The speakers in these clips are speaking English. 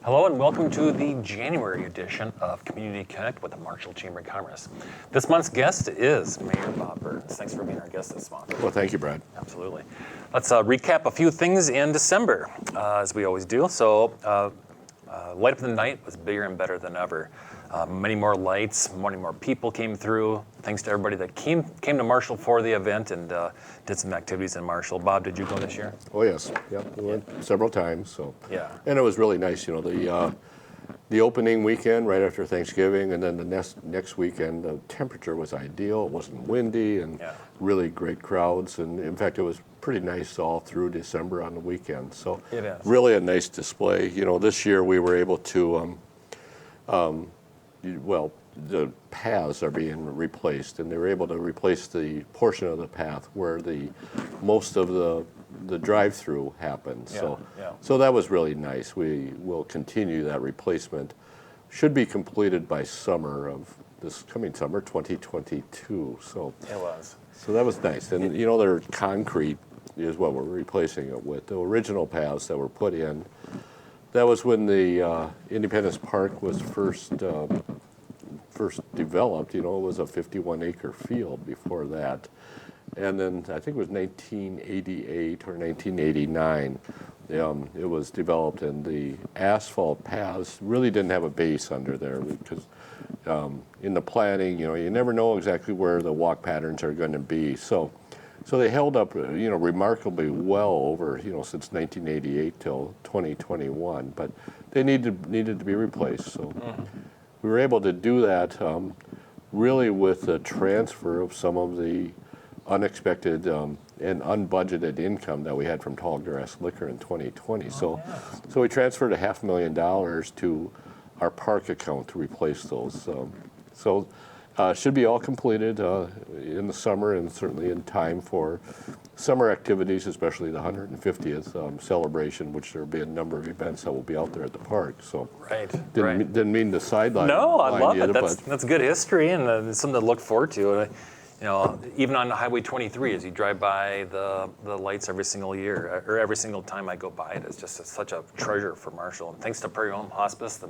Hello and welcome to the January edition of Community Connect with the Marshall Chamber of Commerce. This month's guest is Mayor Bob Byrnes. Thanks for being our guest this month. Well, thank you, Brad. Absolutely. Let's recap a few things in December, as we always do. So, Light Up the Night was bigger and better than ever. Many more lights, many more people came through. Thanks to everybody that came to Marshall for the event and did some activities in Marshall. Bob, did you go this year? Oh, yes. Yep. We went several times. So. Yeah. And it was really nice, the opening weekend right after Thanksgiving, and then the next weekend, the temperature was ideal. It wasn't windy, and really great crowds. And in fact, it was pretty nice all through December on the weekend. So it is. Really a nice display. This year we were able to, the paths are being replaced, and they were able to replace the portion of the path where most of the drive-through happened. So that was really nice. We will continue that replacement. Should be completed by summer of this coming summer, 2022. So it was. So that was nice. And their concrete is what we're replacing it with. The original paths that were put in, that was when the Independence Park was first developed. It was a 51-acre field before that. And then I think it was 1988 or 1989, it was developed, and the asphalt paths really didn't have a base under there because in the planning, you never know exactly where the walk patterns are going to be. So they held up, remarkably well over, since 1988 till 2021, but they needed to be replaced. So we were able to do that really with the transfer of some of the unexpected and unbudgeted income that we had from Tall Grass Liquor in 2020. So we transferred $500,000 to our park account to replace those. Should be all completed in the summer, and certainly in time for summer activities, especially the 150th celebration, which there will be a number of events that will be out there at the park. So didn't mean to sideline. No, I love it. That's good history and something to look forward to. Even on Highway 23, as you drive by the lights every single year, or every single time I go by it, it's just such a treasure for Marshall. And thanks to Prairie Home Hospice, the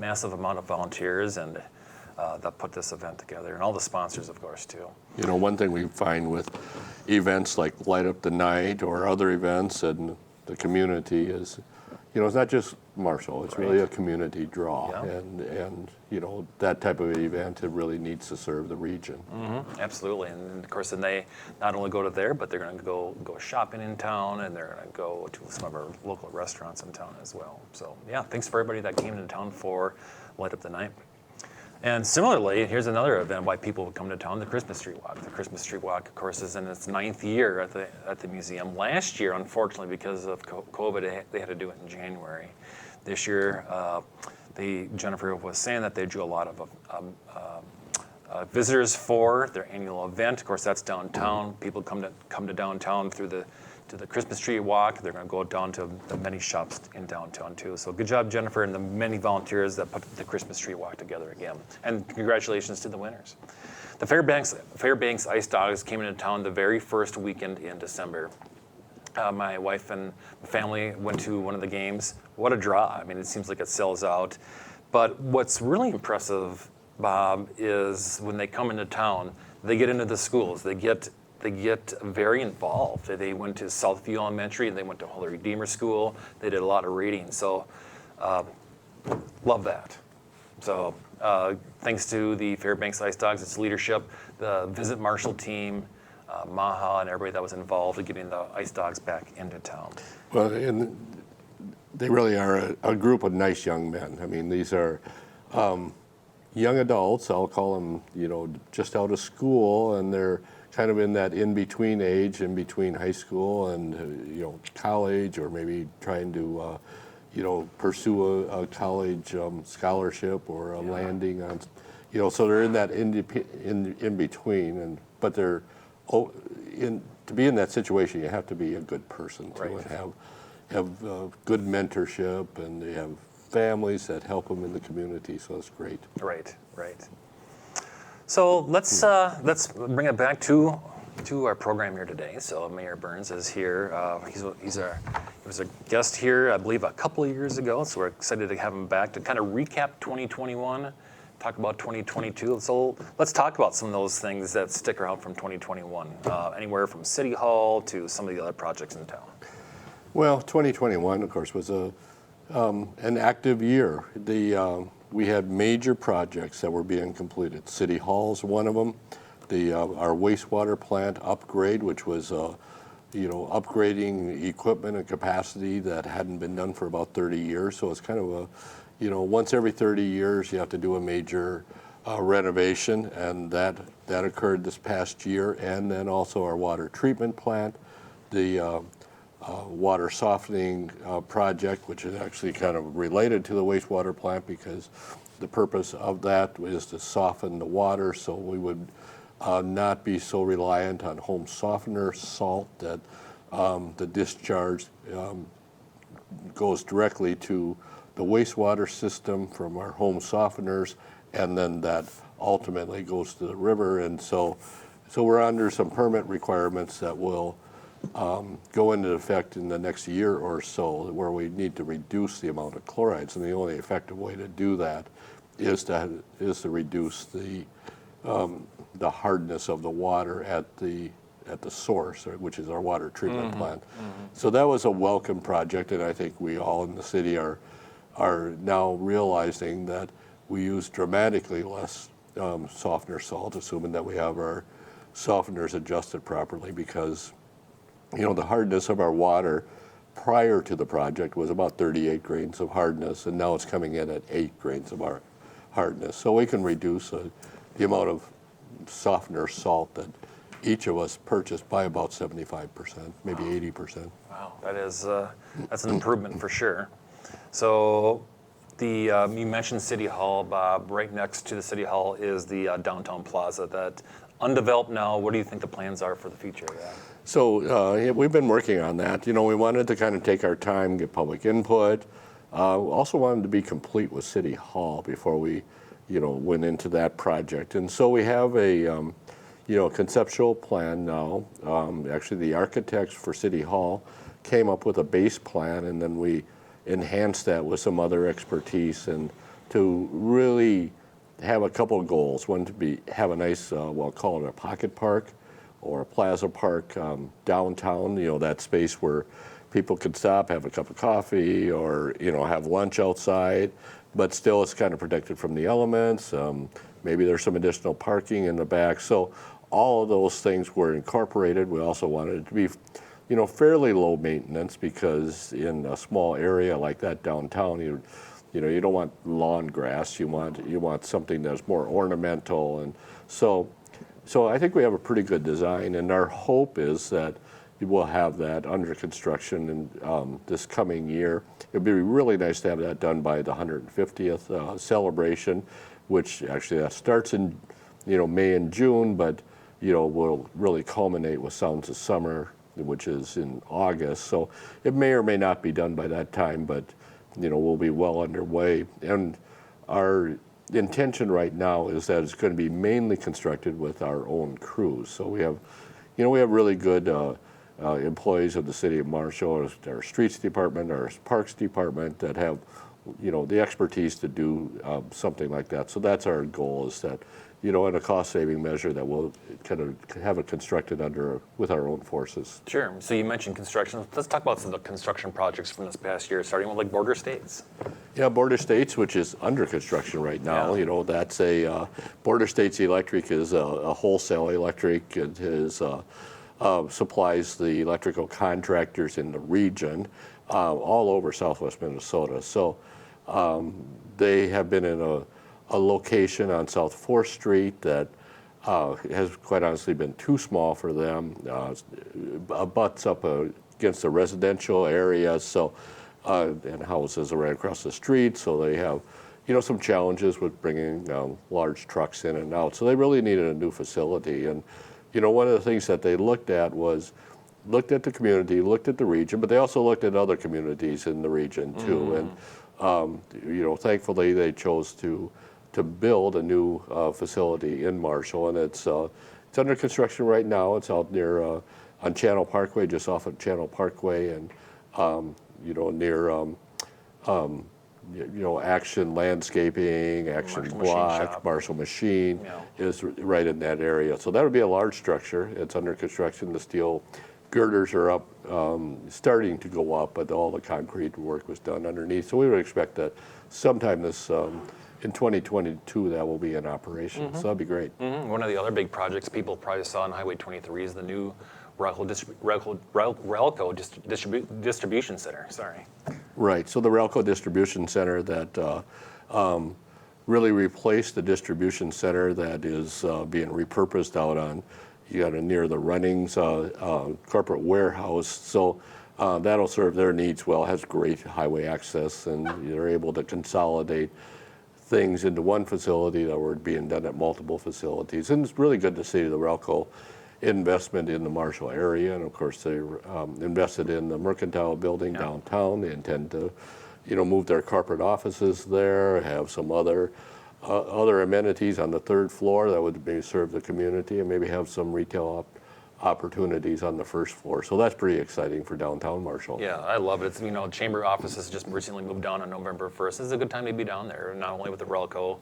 massive amount of volunteers and that put this event together, and all the sponsors, of course, too. One thing we find with events like Light Up the Night or other events in the community is, it's not just Marshall. It's really a community draw, and that type of event, it really needs to serve the region. Mm-hmm. Absolutely, and of course, then they not only go to there, but they're going to go shopping in town, and they're going to go to some of our local restaurants in town as well. So thanks for everybody that came into town for Light Up the Night. And similarly, here's another event why people would come to town: the Christmas Tree Walk. The Christmas Tree Walk, of course, is in its 9th year at the museum. Last year, unfortunately, because of COVID, they had to do it in January. This year, Jennifer was saying that they drew a lot of visitors for their annual event. Of course, that's downtown. People come to downtown through the Christmas Tree Walk. They're going to go down to the many shops in downtown too. So good job, Jennifer, and the many volunteers that put the Christmas Tree Walk together again. And congratulations to the winners. The Fairbanks Ice Dogs came into town the very first weekend in December. My wife and family went to one of the games. What a draw. I mean, it seems like it sells out. But what's really impressive, Bob, is when they come into town, they get into the schools. They get very involved. They went to Southview Elementary, and they went to Holy Redeemer School. They did a lot of reading. So love that. So thanks to the Fairbanks Ice Dogs, its leadership, the Visit Marshall team, Maha, and everybody that was involved in getting the Ice Dogs back into town. Well, and they really are a group of nice young men. I mean, these are young adults. I'll call them, just out of school, and they're kind of in that in-between age, in between high school and college, or maybe trying to pursue a college scholarship or a landing on, so they're in that in between, but they're to be in that situation, you have to be a good person too, and have good mentorship, and they have families that help them in the community. So that's great. Right. So let's bring it back to to our program here today. So Mayor Byrnes is here. He was a guest here, I believe, a couple of years ago. So we're excited to have him back to kind of recap 2021, talk about 2022. So let's talk about some of those things that stick around from 2021, anywhere from City Hall to some of the other projects in town. Well, 2021, of course, was an active year. We had major projects that were being completed. City Hall's one of them. Our wastewater plant upgrade, which was upgrading equipment and capacity that hadn't been done for about 30 years. So it's kind of once every 30 years you have to do a major renovation, and that occurred this past year. And then also our water treatment plant, the water softening project, which is actually kind of related to the wastewater plant because the purpose of that is to soften the water so we would not be so reliant on home softener salt that the discharge goes directly to the wastewater system from our home softeners, and then that ultimately goes to the river. And so we're under some permit requirements that will go into effect in the next year or so, where we need to reduce the amount of chlorides, and the only effective way to do that is to reduce the hardness of the water at the source, which is our water treatment plant. So that was a welcome project, and I think we all in the city are now realizing that we use dramatically less softener salt, assuming that we have our softeners adjusted properly, because the hardness of our water prior to the project was about 38 grains of hardness, and now it's coming in at 8 grains of our hardness. So we can reduce the amount of softener salt that each of us purchased by about 75%, maybe 80%. Wow, that's an improvement for sure. So you mentioned City Hall, Bob. Right next to the City Hall is the downtown Plaza that undeveloped now. What do you think the plans are for the future of that? So we've been working on that. We wanted to kind of take our time, get public input. Also wanted to be complete with City Hall before we, went into that project. And so we have a, conceptual plan now. Actually, the architects for City Hall came up with a base plan, and then we enhanced that with some other expertise, and to really have a couple of goals. One, to have a nice, we'll call it a pocket park or a plaza park downtown, that space where people could stop, have a cup of coffee, or have lunch outside, but still it's kind of protected from the elements. Maybe there's some additional parking in the back. So all of those things were incorporated. We also wanted it to be fairly low maintenance, because in a small area like that downtown, you don't want lawn grass. You want something that's more ornamental, and so I think we have a pretty good design, and our hope is that we'll have that under construction in this coming year. It'd be really nice to have that done by the 150th celebration, which actually that starts in May and June, but will really culminate with Sounds of Summer, which is in August. So it may or may not be done by that time, but we'll be well underway. And our intention right now is that it's going to be mainly constructed with our own crews. So we have really good employees of the city of Marshall, our streets department, our parks department, that have the expertise to do something like that. So that's our goal, is that in a cost-saving measure, that we'll kind of have it constructed with our own forces. Sure. So you mentioned construction. Let's talk about some of the construction projects from this past year, starting with Border States. Yeah, Border States, which is under construction right now. Yeah. That's a Border States Electric is a wholesale electric. It is supplies the electrical contractors in the region all over Southwest Minnesota. So they have been in a location on South 4th Street that has quite honestly been too small for them. Butts up against a residential area, so and houses are right across the street, so they have some challenges with bringing large trucks in and out. So they really needed a new facility, and one of the things that they looked at the community, looked at the region, but they also looked at other communities in the region too. And thankfully they chose to build a new facility in Marshall, and it's It's under construction right now. It's out near on Channel Parkway, just off of Channel Parkway, and near Action Landscaping, Action Marshall Machine Block, Shop. Marshall Machine Yeah. is right in that area. So that would be a large structure. It's under construction. The steel girders are up, starting to go up, but all the concrete work was done underneath. So we would expect that sometime this in 2022 that will be in operation. So that'd be great. One of the other big projects people probably saw on Highway 23 is the new Relco Distribution Center. Sorry. Right. So the Relco Distribution Center that really replaced the distribution center that is being repurposed out on, you got near the Runnings corporate warehouse. So that'll serve their needs well. It has great highway access, and they're able to consolidate things into one facility that were being done at multiple facilities. And it's really good to see the Relco investment in the Marshall area, and of course they invested in the Mercantile building downtown. They intend to, move their corporate offices there, have some other amenities on the third floor that would maybe serve the community, and maybe have some retail opportunities on the first floor. So that's pretty exciting for downtown Marshall. Yeah, I love it. It's, Chamber offices just recently moved down on November 1st. This is a good time to be down there, not only with the Relco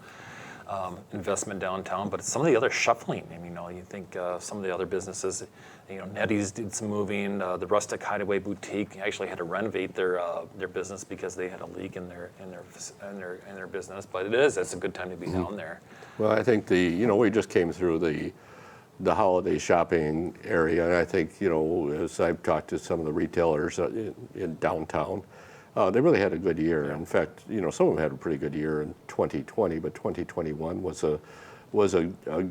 investment downtown, but some of the other shuffling. I mean, you think some of the other businesses, Nettie's did some moving. The Rustic Hideaway Boutique actually had to renovate their business because they had a leak in their business. But it's a good time to be down there. Well, I think we just came through the holiday shopping area, and I think as I've talked to some of the retailers in downtown, they really had a good year. Yeah. In fact, some of them had a pretty good year in 2020, but 2021 was a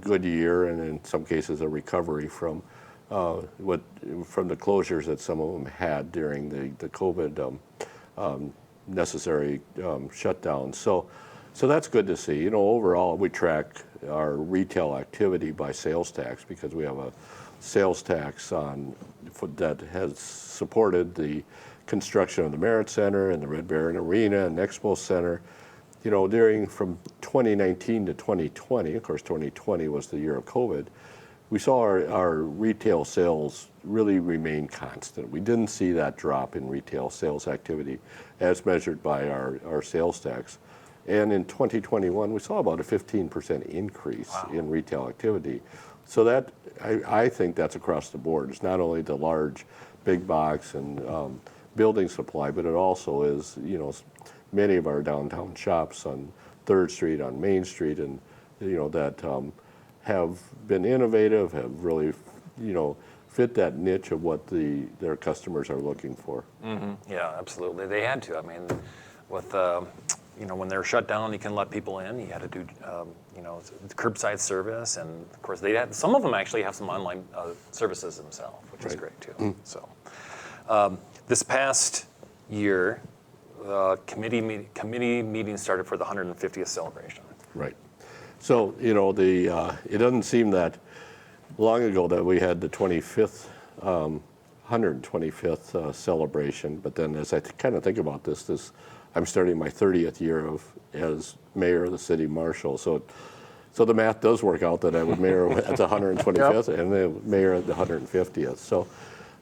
good year, and in some cases a recovery from the closures that some of them had during the COVID necessary shutdown. So that's good to see. Overall we track our retail activity by sales tax because we have a sales tax that has supported the construction of the Merit Center and the Red Baron Arena and Expo Center. From 2019 to 2020, of course 2020 was the year of COVID, we saw our retail sales really remain constant. We didn't see that drop in retail sales activity as measured by our sales tax. And in 2021, we saw about a 15% increase in retail activity. So that I think that's across the board. It's not only the large big box and building supply, but it also is, many of our downtown shops on 3rd Street, on Main Street, and, that have been innovative, have really, fit that niche of what their customers are looking for. Mm-hmm. Yeah, absolutely. They had to. I mean, with, when they're shut down, you can let people in. You had to do, curbside service, and of course some of them actually have some online services themselves, which is great too. Mm-hmm. So. This past year, committee meetings started for the 150th celebration. Right. So, it doesn't seem that long ago that we had the 125th celebration, but then as I kind of think about this, I'm starting my 30th year as mayor of the city of Marshall. So the math does work out that I was mayor at the 125th yep. and the mayor at the 150th.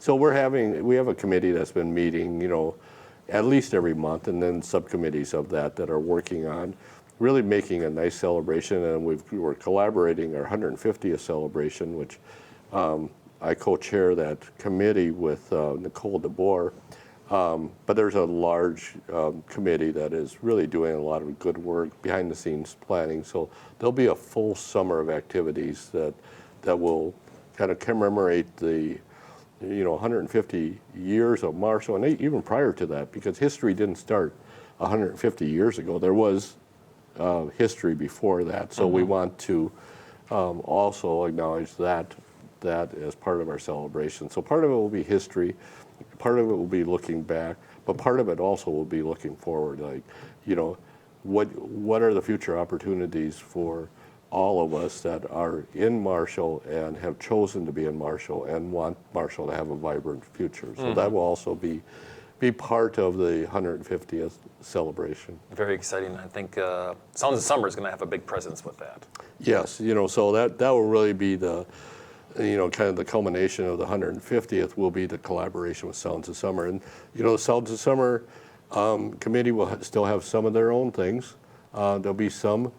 So we have a committee that's been meeting, at least every month, and then subcommittees of that are working on really making a nice celebration. And we're collaborating our 150th celebration, which I co-chair that committee with Nicole DeBoer. But there's a large committee that is really doing a lot of good work behind the scenes planning. So there'll be a full summer of activities that will kind of commemorate the 150 years of Marshall, and even prior to that, because history didn't start 150 years ago. There was history before that, so we want to also acknowledge that as part of our celebration. So part of it will be history, part of it will be looking back, but part of it also will be looking forward. Like, what are the future opportunities for all of us that are in Marshall and have chosen to be in Marshall and want Marshall to have a vibrant future. So that will also be part of the 150th celebration. Very exciting. I think Sounds of Summer is going to have a big presence with that. Yes, so that will really be the kind of the culmination of the 150th will be the collaboration with Sounds of Summer. And, the Sounds of Summer committee will still have some of their own things. There'll be some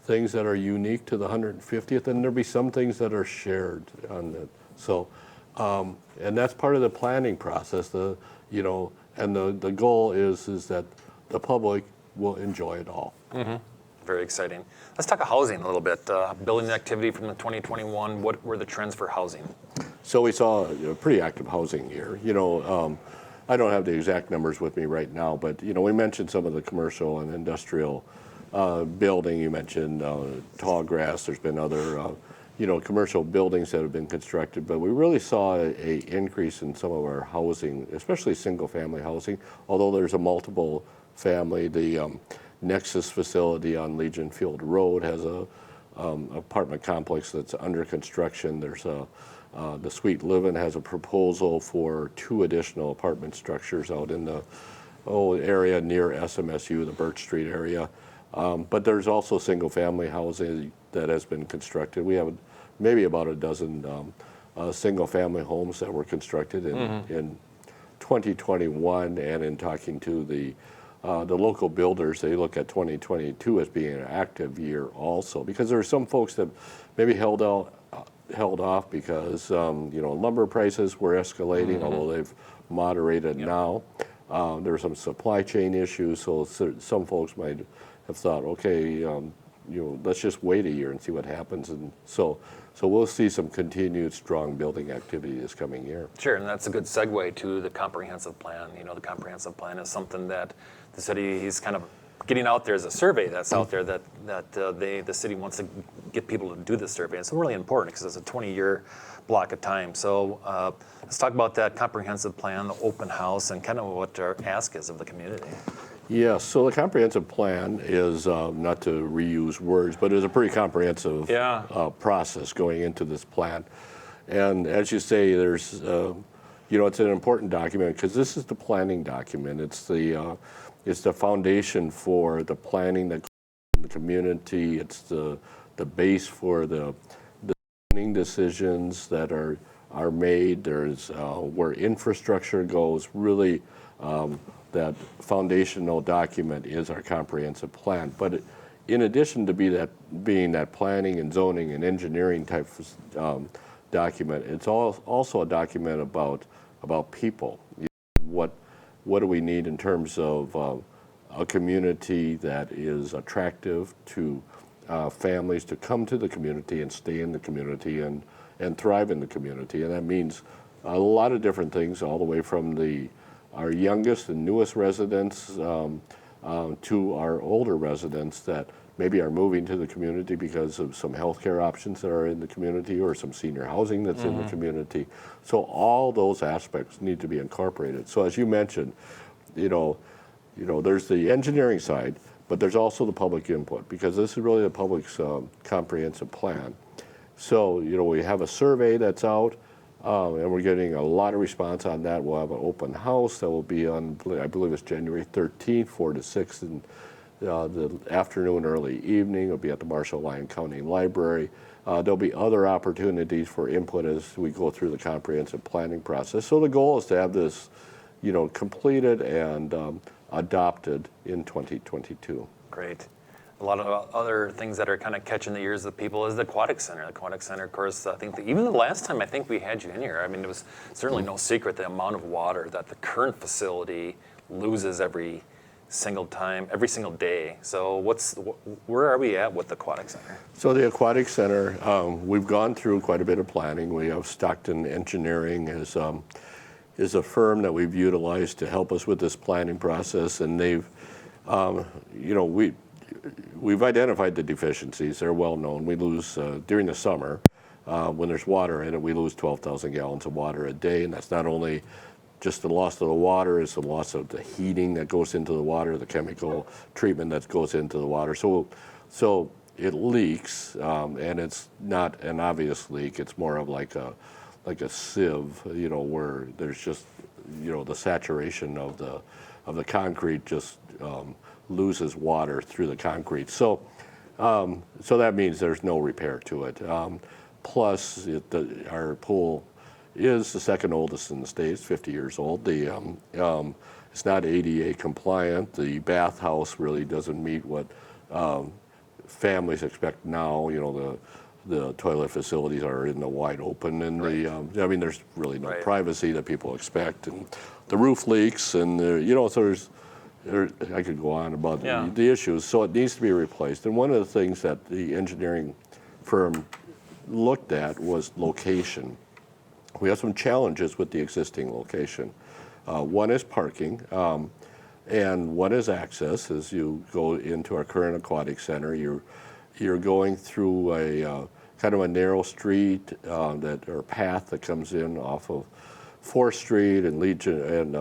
things that are unique to the 150th, and there'll be some things that are shared on it. So, and that's part of the planning process. And the goal is that the public will enjoy it all. Mm-hmm. Very exciting. Let's talk housing a little bit. Building activity from the 2021. What were the trends for housing? So we saw a pretty active housing year. I don't have the exact numbers with me right now, but we mentioned some of the commercial and industrial building. You mentioned tall grass. There's been other commercial buildings that have been constructed, but we really saw a increase in some of our housing, especially single-family housing. Although there's a multiple family, the Nexus facility on Legion Field Road has a apartment complex that's under construction. There's the Sweet Livin' has a proposal for 2 additional apartment structures out in the area near SMSU, the Birch Street area. But there's also single-family housing that has been constructed. We have maybe about a dozen single-family homes that were constructed in 2021, and in talking to the local builders, they look at 2022 as being an active year also, because there are some folks that maybe held off because lumber prices were escalating, although they've moderated now. There are some supply chain issues, so some folks might have thought, okay, let's just wait a year and see what happens, and so we'll see some continued strong building activity this coming year. Sure, and that's a good segue to the comprehensive plan. The comprehensive plan is something that the city is kind of getting out there as a survey that's out there that the city wants to get people to do this survey. It's really important because it's a 20-year block of time. So let's talk about that comprehensive plan, the open house, and kind of what our ask is of the community. Yeah, so the comprehensive plan is, not to reuse words, but it's a pretty comprehensive process going into this plan. And as you say, there's, it's an important document because this is the planning document. It's the foundation for the planning that goes in the community. It's the base for the planning decisions that are made. There's where infrastructure goes. Really, that foundational document is our comprehensive plan. But in addition to being that planning and zoning and engineering type of document, it's also a document about people. What do we need in terms of a community that is attractive to families to come to the community and stay in the community and thrive in the community. And that means a lot of different things, all the way from our youngest and newest residents to our older residents that maybe are moving to the community because of some healthcare options that are in the community or some senior housing that's in the community. So all those aspects need to be incorporated. So as you mentioned, there's the engineering side, but there's also the public input, because this is really the public's comprehensive plan. So, we have a survey that's out, and we're getting a lot of response on that. We'll have an open house that will be on, I believe it's January 13th, 4 to 6 in the afternoon, early evening. It'll be at the Marshall-Lyon County Library. There'll be other opportunities for input as we go through the comprehensive planning process. So the goal is to have this, completed and adopted in 2022. Great. A lot of other things that are kind of catching the ears of people is the Aquatic Center. The Aquatic Center, of course, I think even the last time I think we had you in here, I mean, it was certainly no secret the amount of water that the current facility loses every single day. So where are we at with the Aquatic Center? So the Aquatic Center, we've gone through quite a bit of planning. We have Stockton Engineering is a firm that we've utilized to help us with this planning process, and they've, we've identified the deficiencies. They're well known. We lose, during the summer, when there's water in it, we lose 12,000 gallons of water a day, and that's not only just the loss of the water, it's the loss of the heating that goes into the water, the chemical treatment that goes into the water. So it leaks, and it's not an obvious leak. It's more of like a sieve, where there's just, the saturation of the concrete just loses water through the concrete. So that means there's no repair to it. Plus, our pool is the second oldest in the state. It's 50 years old. It's not ADA compliant. The bathhouse really doesn't meet what families expect now. The toilet facilities are in the wide open, and there's really no privacy that people expect, and the roof leaks, and so I could go on about the issues. So it needs to be replaced. And one of the things that the engineering firm looked at was location. We have some challenges with the existing location. One is parking, and one is access. As you go into our current aquatic center, you're going through a kind of a narrow street or path that comes in off of 4th Street and Legion and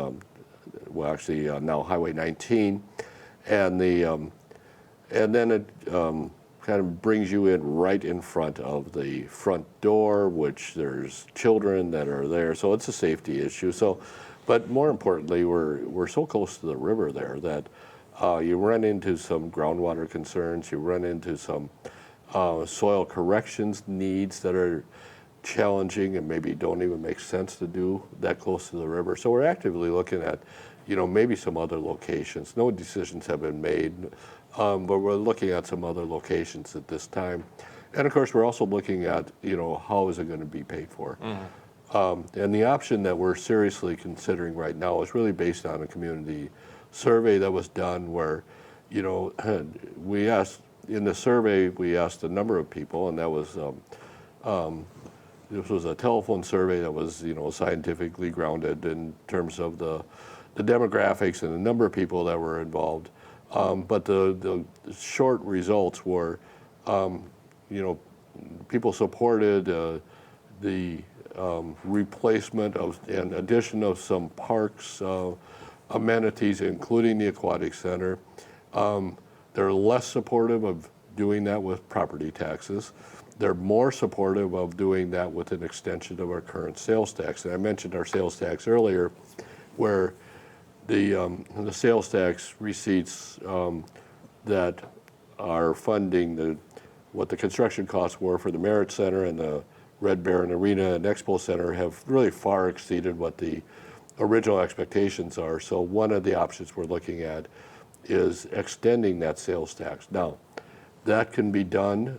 now Highway 19, and then it kind of brings you in right in front of the front door, which there's children that are there, so it's a safety issue. But more importantly, we're so close to the river there that you run into some groundwater concerns, you run into some soil corrections needs that are challenging and maybe don't even make sense to do that close to the river. So we're actively looking at, maybe some other locations. No decisions have been made, but we're looking at some other locations at this time. And of course, we're also looking at, how is it going to be paid for? And the option that we're seriously considering right now is really based on a community survey that was done where, we asked a number of people, and that was, this was a telephone survey that was, scientifically grounded in terms of the demographics and the number of people that were involved. But the short results were, people supported the replacement and addition of some parks, amenities, including the Aquatic Center. They're less supportive of doing that with property taxes. They're more supportive of doing that with an extension of our current sales tax. And I mentioned our sales tax earlier, where the sales tax receipts that are funding what the construction costs were for the Merit Center and the Red Baron Arena and Expo Center have really far exceeded what the original expectations are. So one of the options we're looking at is extending that sales tax. Now, that can be done,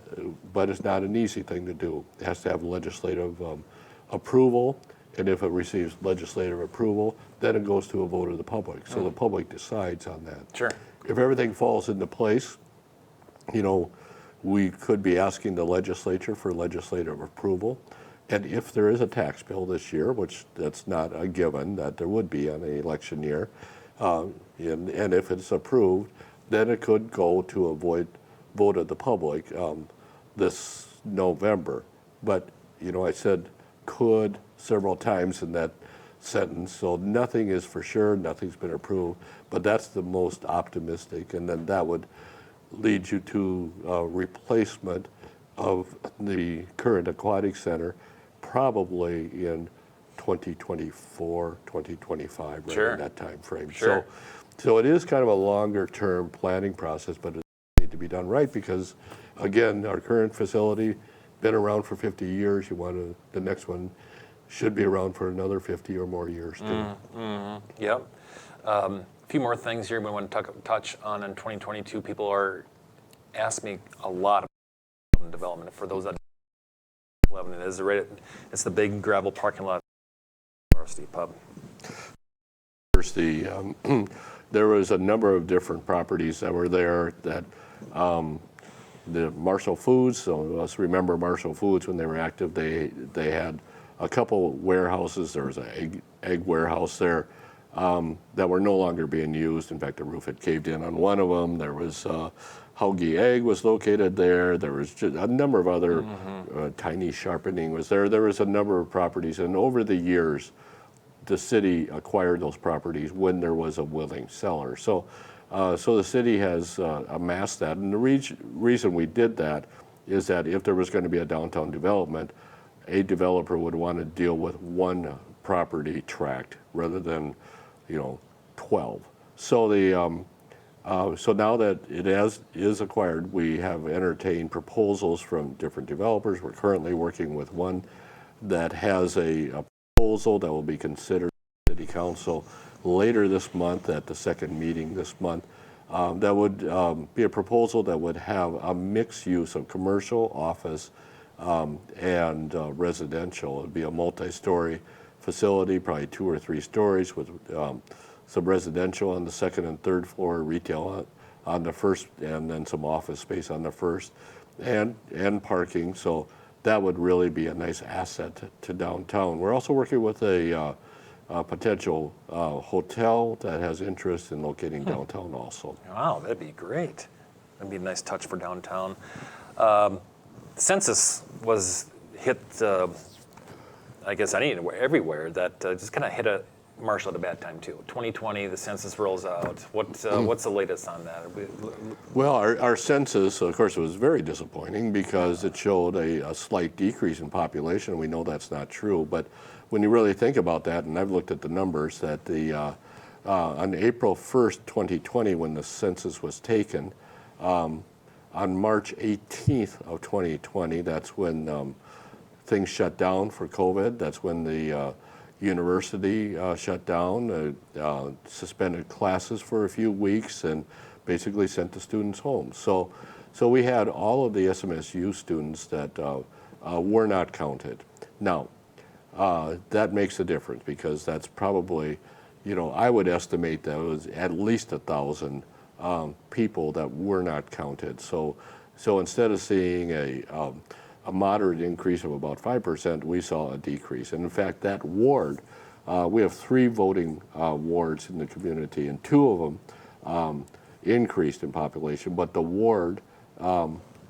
but it's not an easy thing to do. It has to have legislative approval, and if it receives legislative approval, then it goes to a vote of the public. So the public decides on that. Sure. If everything falls into place, we could be asking the legislature for legislative approval. And if there is a tax bill this year, which that's not a given that there would be on an election year, and if it's approved, then it could go to a vote of the public this November. But, I said could several times in that sentence, so nothing is for sure, nothing's been approved, but that's the most optimistic, and then that would lead you to replacement of the current Aquatic Center probably in 2024, 2025, right in that time frame. Sure. So it is kind of a longer term planning process, but it needs to be done right because, again, our current facility been around for 50 years. The next one should be around for another 50 or more years too. Yep. A few more things here we want to touch on in 2022. People are asking me a lot about development. For those that don't know, it's the big gravel parking lot at Varsity Pub. There was a number of different properties that were there that the Marshall Foods, so let's remember Marshall Foods when they were active, they had a couple warehouses. There was an egg warehouse there that were no longer being used. In fact, the roof had caved in on one of them. There was Haugie Egg was located there. There was just a number of other Tiny Sharpening was there. There was a number of properties, and over the years, the city acquired those properties when there was a willing seller. So the city has amassed that, and the reason we did that is that if there was going to be a downtown development, a developer would want to deal with one property tract rather than 12. So So now that it is acquired, we have entertained proposals from different developers. We're currently working with one that has a proposal that will be considered by City Council later this month at the second meeting this month. That would be a proposal that would have a mixed use of commercial, office, and residential. It would be a multi-story facility, probably 2 or 3 stories with some residential on the second and third floor, retail on the first, and then some office space on the first, and parking. So that would really be a nice asset to downtown. We're also working with a potential hotel that has interest in locating downtown also. Wow, that'd be great. That'd be a nice touch for downtown. Census was hit, I guess everywhere. That just kind of hit Marshall at a bad time too. 2020, the census rolls out. What's the latest on that? Well, our census, of course, was very disappointing because it showed a slight decrease in population. We know that's not true, but when you really think about that, and I've looked at the numbers, that on April 1st, 2020, when the census was taken, on March 18th of 2020, that's when things shut down for COVID. That's when the university shut down, suspended classes for a few weeks, and basically sent the students home. So we had all of the SMSU students that were not counted. Now, that makes a difference because that's probably, I would estimate that it was at least 1,000 people that were not counted. So instead of seeing a moderate increase of about 5%, we saw a decrease. And in fact, that ward, we have 3 voting wards in the community, and 2 of them increased in population, but the ward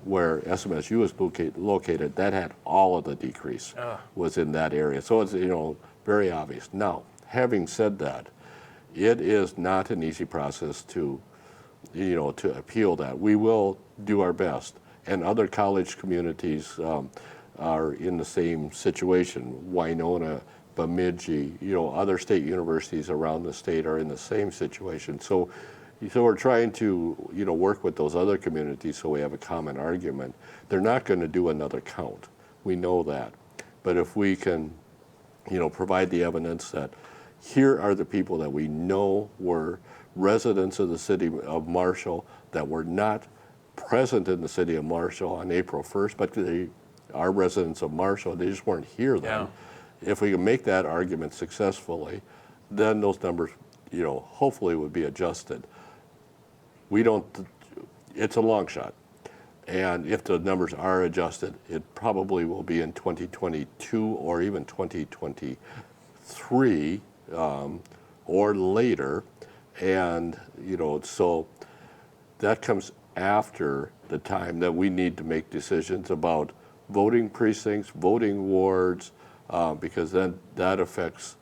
where SMSU is located, that had all of the decrease was in that area. So it's, very obvious. Now, having said that, it is not an easy process to appeal that. We will do our best. And other college communities are in the same situation. Winona, Bemidji, other state universities around the state are in the same situation. So we're trying to, work with those other communities so we have a common argument. They're not going to do another count. We know that. But if we can, provide the evidence that here are the people that we know were residents of the city of Marshall that were not present in the city of Marshall on April 1st, but they are residents of Marshall. They just weren't here then. Yeah. If we can make that argument successfully, then those numbers, hopefully would be adjusted. It's a long shot. And if the numbers are adjusted, it probably will be in 2022 or even 2023 or later. And, so that comes after the time that we need to make decisions about voting precincts, voting wards, because then that affects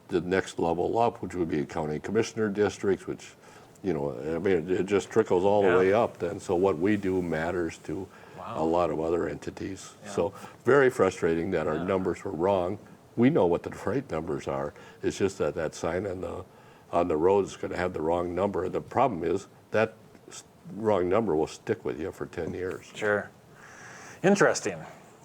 the next level up, which would be county commissioner districts, which, it just trickles all the way up then. So what we do matters to a lot of other entities. Yeah. So very frustrating that our numbers were wrong. We know what the right numbers are. It's just that sign on the road is going to have the wrong number. The problem is that wrong number will stick with you for 10 years. Sure. Interesting.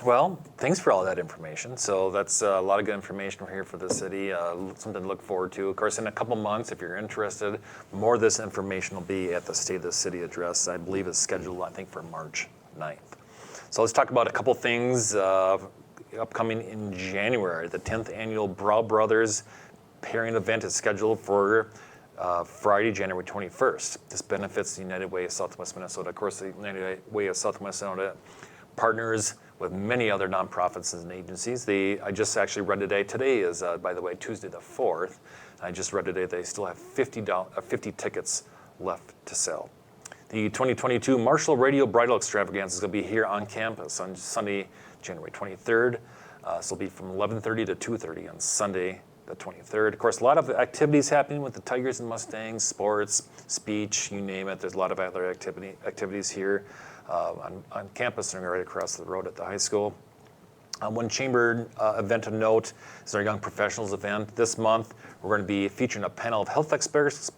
Well, thanks for all that information. So that's a lot of good information here for the city, something to look forward to. Of course, in a couple months, if you're interested, more of this information will be at the State of the City address. I believe it's scheduled, for March 9th. So let's talk about a couple things upcoming in January. The 10th annual Brow Brothers pairing event is scheduled for Friday, January 21st. This benefits the United Way of Southwest Minnesota. Of course, the United Way of Southwest Minnesota partners with many other nonprofits and agencies. I just actually read today is, by the way, Tuesday the 4th. I just read today they still have 50 tickets left to sell. The 2022 Marshall Radio Bridal Extravaganza is going to be here on campus on Sunday, January 23rd. So it'll be from 11:30 to 2:30 on Sunday, the 23rd. Of course, a lot of activities happening with the Tigers and Mustangs, sports, speech, you name it. There's a lot of other activities here on campus and right across the road at the high school. One chamber event of note is our Young Professionals event. This month, we're going to be featuring a panel of health experts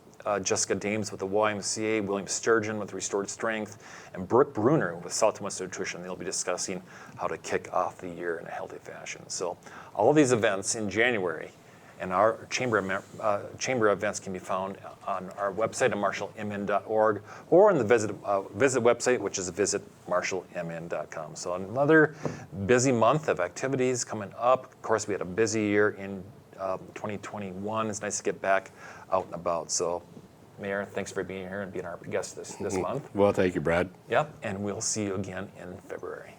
Jessica Dames with the YMCA, William Sturgeon with Restored Strength, and Brooke Bruner with Southwest Nutrition. They'll be discussing how to kick off the year in a healthy fashion. So all of these events in January, and our chamber events can be found on our website at marshallmn.org or on the visit website, which is visitmarshallmn.com. So another busy month of activities coming up. Of course, we had a busy year in 2021. It's nice to get back out and about. So, Mayor, thanks for being here and being our guest this month. Well, thank you, Brad. Yep, and we'll see you again in February.